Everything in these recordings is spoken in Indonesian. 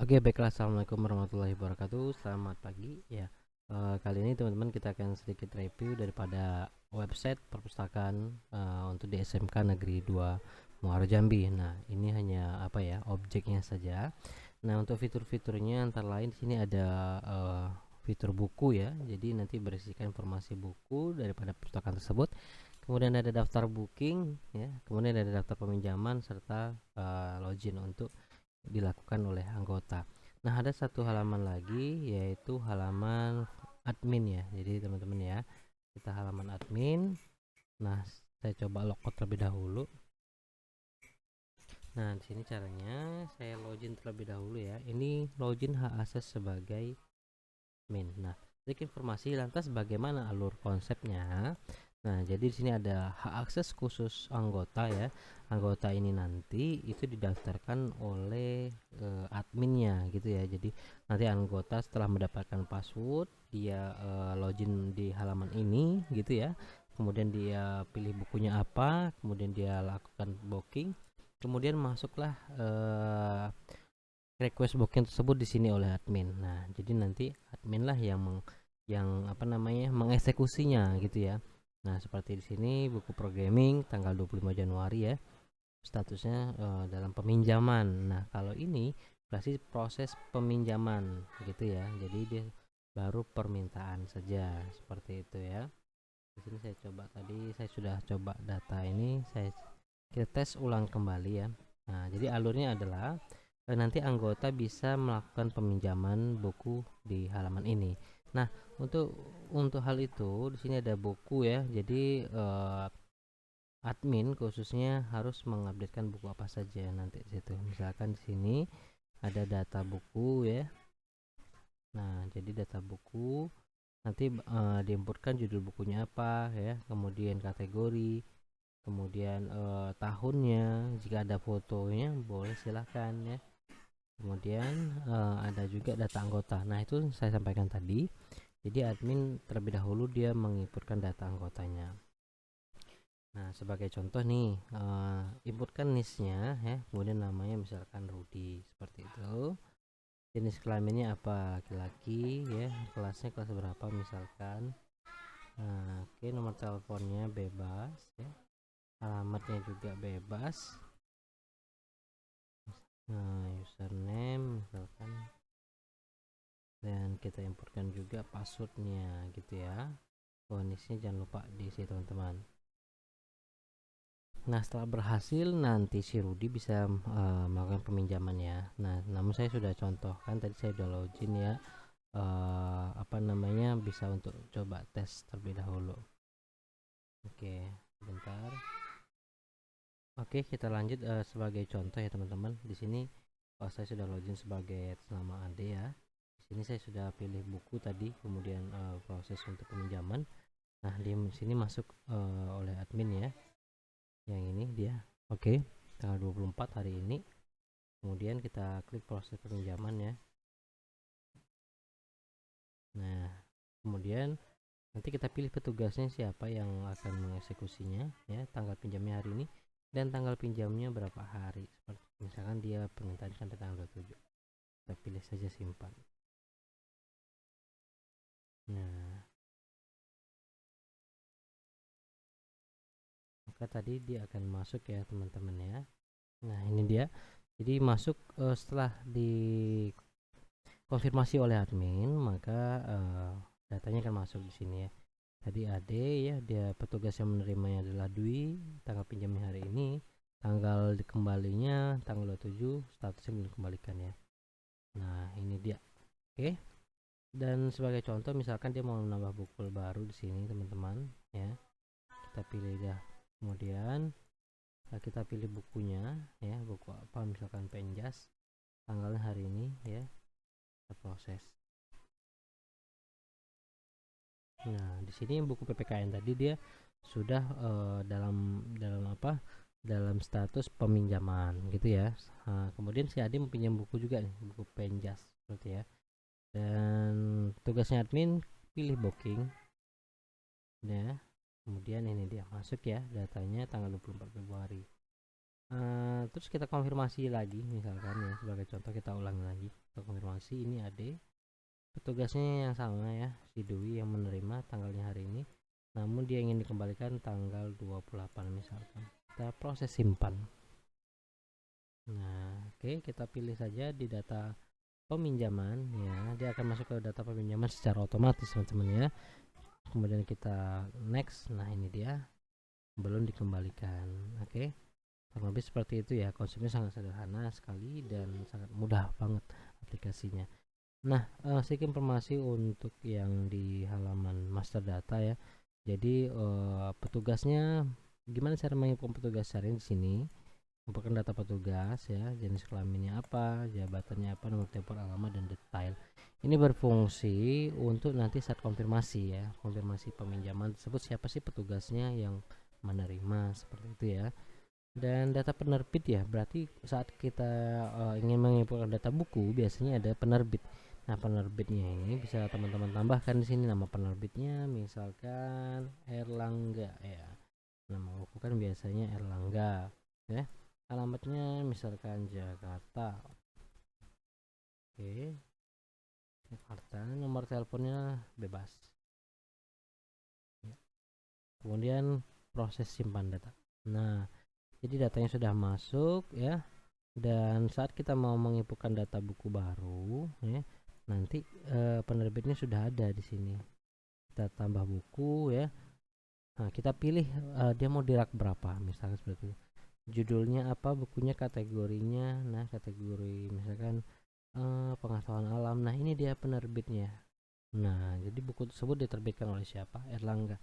Oke, baiklah. Assalamualaikum warahmatullahi wabarakatuh. Selamat pagi. Ya, kali ini teman-teman kita akan sedikit review daripada website perpustakaan untuk di SMK Negeri 2 Muaro Jambi. Nah, ini hanya apa ya, objeknya saja. Nah, untuk fitur-fiturnya antara lain di sini ada fitur buku ya. Jadi nanti berisikan informasi buku daripada perpustakaan tersebut. Kemudian ada daftar booking ya. Kemudian ada daftar peminjaman serta login untuk dilakukan oleh anggota. Nah, ada satu halaman lagi yaitu halaman admin ya. Jadi teman-teman ya, kita halaman admin. Nah, saya coba logout terlebih dahulu. Nah, di sini caranya saya login terlebih dahulu ya. Ini login hak akses sebagai admin. Nah, sedikit informasi lantas bagaimana alur konsepnya. Nah, jadi di sini ada hak akses khusus anggota ya. Anggota ini nanti itu didaftarkan oleh adminnya gitu ya. Jadi nanti anggota setelah mendapatkan password, dia login di halaman ini gitu ya. Kemudian dia pilih bukunya apa, kemudian dia lakukan booking, kemudian masuklah request booking tersebut di sini oleh admin. Nah, jadi nanti admin lah yang apa namanya mengeksekusinya gitu ya. Nah, seperti di sini buku programming tanggal 25 Januari ya. Statusnya dalam peminjaman. Nah, kalau ini berarti proses peminjaman gitu ya. Jadi dia baru permintaan saja seperti itu ya. Di sini saya coba tadi saya sudah coba data ini kita tes ulang kembali ya. Nah, jadi alurnya adalah nanti anggota bisa melakukan peminjaman buku di halaman ini. Nah, untuk hal itu di sini ada buku ya. Jadi admin khususnya harus mengupdatekan buku apa saja nanti di situ. Misalkan di sini ada data buku ya. Nah, jadi data buku nanti diinputkan judul bukunya apa ya, kemudian kategori, kemudian tahunnya, jika ada fotonya boleh silahkan ya. Kemudian ada juga data anggota. Nah, itu saya sampaikan tadi. Jadi admin terlebih dahulu dia menginputkan data anggotanya. Nah, sebagai contoh nih, inputkan niche-nya ya, kemudian namanya misalkan Rudi seperti itu. Jenis kelaminnya apa? Laki-laki ya, kelasnya kelas berapa misalkan. Nah, oke, nomor teleponnya bebas ya. Alamatnya juga bebas. Nah, username misalkan, dan kita inputkan juga passwordnya gitu ya. Bonusnya jangan lupa diisi teman-teman. Nah, setelah berhasil nanti si Rudi bisa melakukan peminjaman ya. Nah, namun saya sudah contohkan tadi, saya sudah login ya, apa namanya, bisa untuk coba tes terlebih dahulu. Oke, sebentar. Oke, kita lanjut sebagai contoh ya teman-teman. Di sini saya sudah login sebagai nama Ade ya. Di sini saya sudah pilih buku tadi, kemudian proses untuk peminjaman. Nah, di sini masuk oleh admin ya. Yang ini dia. Oke, tanggal 24 hari ini. Kemudian kita klik proses peminjaman ya. Nah, kemudian nanti kita pilih petugasnya siapa yang akan mengeksekusinya ya, tanggal pinjamnya hari ini dan tanggal pinjamnya berapa hari. Seperti misalkan dia permintaan sampai tanggal 27. Kita pilih saja simpan. Nah, maka tadi dia akan masuk ya teman-teman ya. Nah, ini dia. Jadi masuk setelah dikonfirmasi oleh admin, maka datanya akan masuk di sini ya. Tadi Ade ya, dia petugas yang menerimanya adalah Dwi, tanggal pinjamnya hari ini, tanggal dikembalinya tanggal 27, statusnya belum dikembalikan ya. Nah, ini dia. Oke. Dan sebagai contoh misalkan dia mau menambah buku baru di sini teman-teman ya. Kita pilih dah. Kemudian kita pilih bukunya ya, buku apa misalkan Penjas, tanggalnya hari ini ya. Kita proses. Nah, di sini buku PPKN tadi dia sudah dalam apa? Dalam status peminjaman gitu ya. Nah, kemudian si Adi mempunyai buku juga nih, buku Penjas seperti ya. Dan tugasnya admin pilih booking ya. Kemudian ini dia masuk ya, datanya tanggal 24 Februari. Terus kita konfirmasi lagi, misalkan ya sebagai contoh kita ulangi lagi, kita konfirmasi ini AD, petugasnya yang sama ya, si Dwi yang menerima tanggalnya hari ini, namun dia ingin dikembalikan tanggal 28 misalkan. Kita proses simpan. Nah, oke, kita pilih saja di data peminjaman ya, dia akan masuk ke data peminjaman secara otomatis teman-teman ya. Kemudian kita next. Nah, ini dia belum dikembalikan. Oke, kurang lebih seperti itu ya, konsepnya sangat sederhana sekali dan sangat mudah banget aplikasinya. Nah, sedikit informasi untuk yang di halaman master data ya. Jadi petugasnya gimana cara menginput petugas cari di sini? Merupakan data petugas ya, jenis kelaminnya apa, jabatannya apa, nomor telepon, alamat, dan detail. Ini berfungsi untuk nanti saat konfirmasi ya, konfirmasi peminjaman tersebut siapa sih petugasnya yang menerima, seperti itu ya. Dan data penerbit ya, berarti saat kita ingin menginputkan data buku biasanya ada penerbit. Nah, penerbitnya ini bisa teman-teman tambahkan di sini nama penerbitnya, misalkan Erlangga ya. Nama buku kan biasanya Erlangga ya. Alamatnya misalkan Jakarta. Oke, Jakarta. Nomor teleponnya bebas ya. Kemudian proses simpan data. Nah, jadi datanya sudah masuk ya, dan saat kita mau menginputkan data buku baru ya, nanti penerbitnya sudah ada di sini. Kita tambah buku ya. Nah, kita pilih dia mau di rak berapa, misalkan seperti itu. Judulnya apa, bukunya, kategorinya. Nah, kategori misalkan pengetahuan alam. Nah, ini dia penerbitnya. Nah, jadi buku tersebut diterbitkan oleh siapa? Erlangga.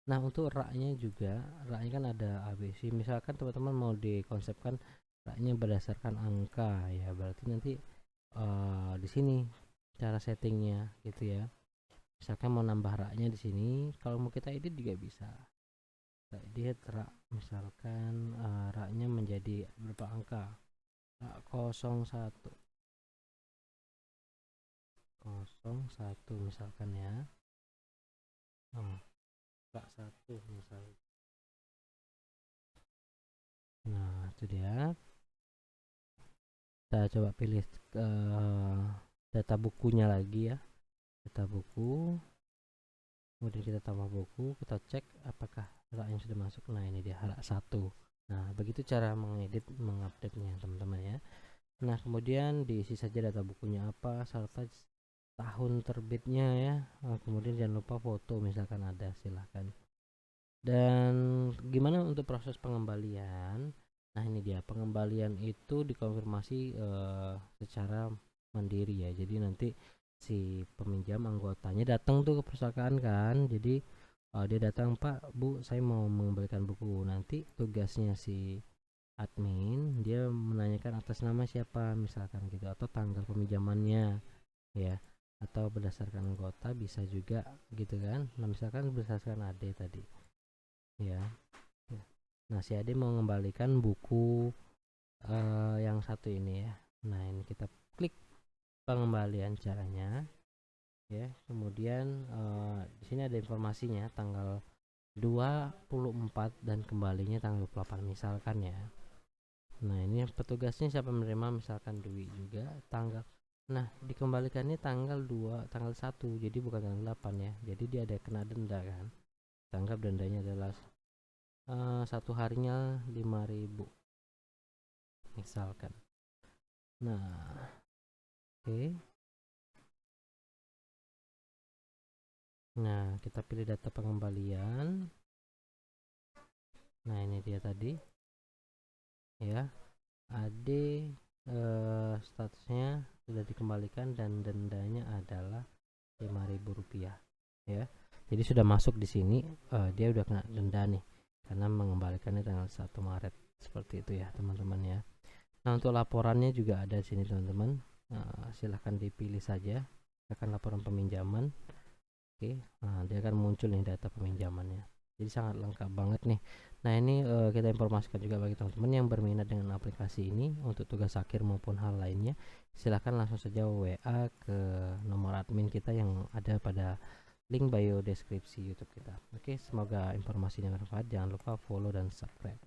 Nah, untuk raknya juga, raknya kan ada ABC. Misalkan teman-teman mau dikonsepkan raknya berdasarkan angka ya, berarti nanti di sini cara settingnya gitu ya. Misalkan mau nambah raknya di sini, kalau mau kita edit juga bisa. Kita edit rak, misalkan raknya menjadi berapa angka? Rak 01 misalkan ya. Rak 1 misalkan. Nah, itu dia. Kita coba pilih data bukunya lagi ya, data buku, kemudian kita tambah buku, kita cek apakah hak yang sudah masuk. Nah, ini dia hak 1. Nah, begitu cara mengedit, mengupdate nya teman-teman ya. Nah, kemudian diisi saja data bukunya apa serta tahun terbitnya ya. Nah, kemudian jangan lupa foto misalkan ada, silahkan. Dan gimana untuk proses pengembalian? Nah, ini dia, pengembalian itu dikonfirmasi secara mandiri ya. Jadi nanti si peminjam anggotanya datang tuh ke perpustakaan kan. Jadi dia datang, Pak, Bu, saya mau mengembalikan buku. Nanti tugasnya si admin dia menanyakan atas nama siapa misalkan gitu, atau tanggal peminjamannya ya, atau berdasarkan anggota bisa juga gitu kan. Nah, misalkan berdasarkan AD tadi ya. Nah, si Ade mau mengembalikan buku yang satu ini ya. Nah, ini kita klik pengembalian caranya ya. Kemudian di sini ada informasinya tanggal 24 dan kembalinya tanggal 28 misalkan ya. Nah, ini petugasnya siapa menerima, misalkan Dwi juga, tanggal. Nah, dikembalikannya tanggal 2, tanggal 1. Jadi bukan tanggal 8 ya. Jadi dia ada kena denda kan. Tanggap dendanya adalah satu harinya 5.000 misalkan. Nah, oke. Nah, kita pilih data pengembalian. Nah, ini dia tadi ya. AD statusnya sudah dikembalikan dan dendanya adalah Rp5.000 ya. Jadi sudah masuk di sini, dia udah kena denda nih karena mengembalikannya tanggal 1 Maret. Seperti itu ya, teman-teman ya. Nah, untuk laporannya juga ada di sini, teman-teman. Silahkan dipilih saja, akan laporan peminjaman. Oke, nah dia akan muncul nih data peminjamannya. Jadi sangat lengkap banget nih. Nah, ini kita informasikan juga bagi teman-teman yang berminat dengan aplikasi ini untuk tugas akhir maupun hal lainnya. Silahkan langsung saja WA ke nomor admin kita yang ada pada link bio deskripsi YouTube kita. Oke, semoga informasinya bermanfaat. Jangan lupa follow dan subscribe.